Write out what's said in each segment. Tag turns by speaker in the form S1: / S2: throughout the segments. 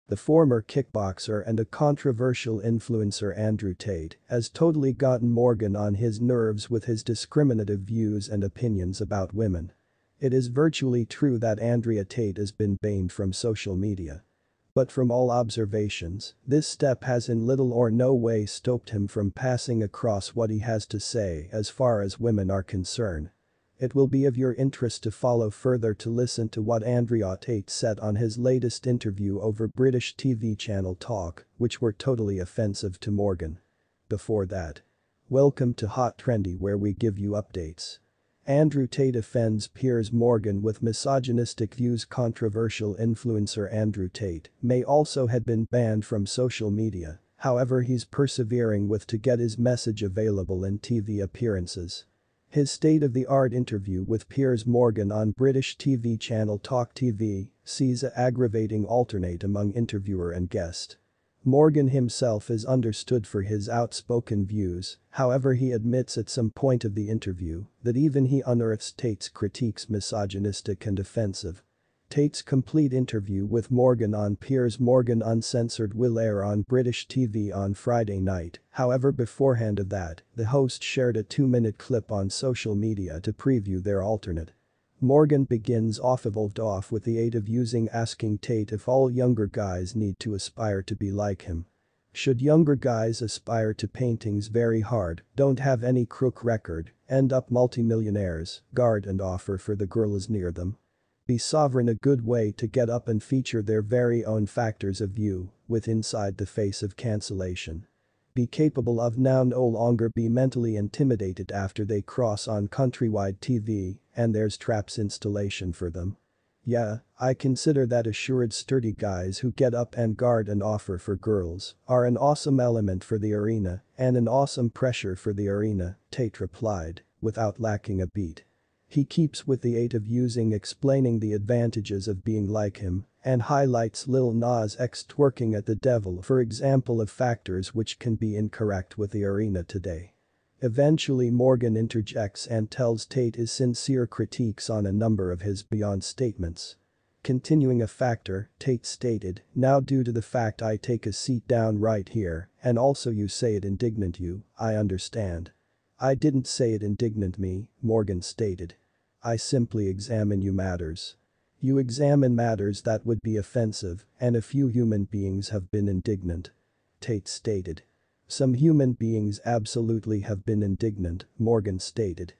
S1: The former kickboxer and a controversial influencer Andrew Tate has totally gotten Morgan on his nerves with his discriminative views and opinions about women. It is virtually true that Andrea Tate has been banned from social media. But from all observations, this step has in little or no way stopped him from passing across what he has to say as far as women are concerned. It will be of your interest to follow further to listen to what Andrea Tate said on his latest interview over British TV channel Talk, which were totally offensive to Morgan. Before that, welcome to Hot Trendy, where we give you updates. Andrew Tate offends Piers Morgan with misogynistic views. Controversial influencer Andrew Tate may also have been banned from social media, however he's persevering with to get his message available in TV appearances. His state-of-the-art interview with Piers Morgan on British TV channel Talk TV sees an aggravating alternate among interviewer and guest. Morgan himself is understood for his outspoken views, however he admits at some point of the interview that even he unearths Tate's critiques misogynistic and offensive. Tate's complete interview with Morgan on Piers Morgan Uncensored will air on British TV on Friday night, however beforehand of that, the host shared a 2-minute clip on social media to preview their alternate. Morgan begins off with the aid of asking Tate if all younger guys need to aspire to be like him. Should younger guys aspire to paintings very hard, don't have any crook record, end up multimillionaires, guard and offer for the girls near them? Be sovereign a good way to get up and feature their very own factors of view, with inside the face of cancellation. Be capable of now no longer be mentally intimidated after they cross on countrywide TV and there's traps installation for them. Yeah, I consider that assured sturdy guys who get up and guard and offer for girls are an awesome element for the arena and an awesome pressure for the arena, Tate replied, without lacking a beat. He keeps with the aid of explaining the advantages of being like him and highlights Lil Nas X twerking at the devil for example of factors which can be incorrect with the arena today. Eventually Morgan interjects and tells Tate his sincere critiques on a number of his beyond statements. Continuing a factor, Tate stated, "Now due to the fact I take a seat down right here and also you say it indignant you, I understand. I didn't say it indignant me," Morgan stated. "I simply examine you matters. You examine matters that would be offensive and a few human beings have been indignant," Tate stated. "Some human beings absolutely have been indignant," Morgan stated.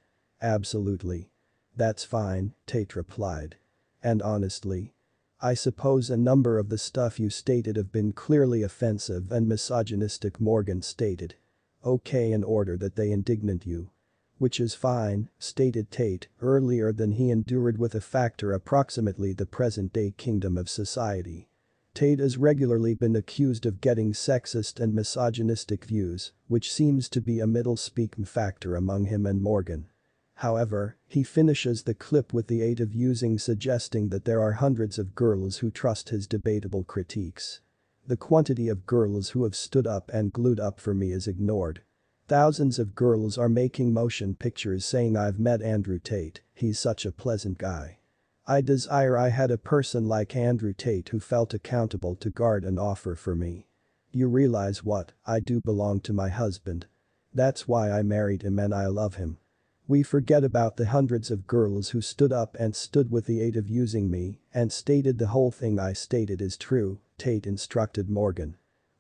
S1: "Absolutely. That's fine," Tate replied. "And honestly, I suppose a number of the stuff you stated have been clearly offensive and misogynistic," Morgan stated. "Okay, in order that they indignant you. Which is fine," stated Tate, earlier than he endured with a factor approximately the present-day kingdom of society. Tate has regularly been accused of getting sexist and misogynistic views, which seems to be a middle-speaking factor among him and Morgan. However, he finishes the clip with the aid of suggesting that there are hundreds of girls who trust his debatable critiques. "The quantity of girls who have stood up and glued up for me is ignored. Thousands of girls are making motion pictures saying I've met Andrew Tate, he's such a pleasant guy. I desire I had a person like Andrew Tate who felt accountable to guard and offer for me. You realize what, I do belong to my husband. That's why I married him and I love him. We forget about the hundreds of girls who stood up and stood with the aid of me and stated the whole thing I stated is true," Tate instructed Morgan.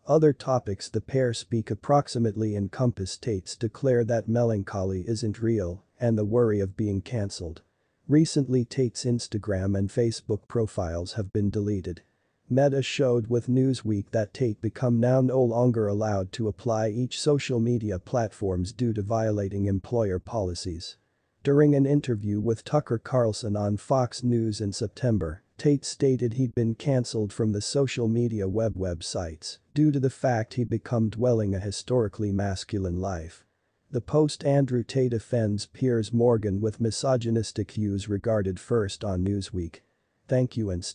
S1: Other topics the pair speak approximately encompass Tate's declare that melancholy isn't real and the worry of being cancelled. Recently Tate's Instagram and Facebook profiles have been deleted. Meta showed with Newsweek that Tate become now no longer allowed to apply each social media platforms due to violating employer policies. During an interview with Tucker Carlson on Fox News in September, Tate stated he'd been cancelled from the social media websites due to the fact he become dwelling a historically masculine life. The post Andrew Tate offends Piers Morgan with misogynistic views regarded first on Newsweek. Thank you and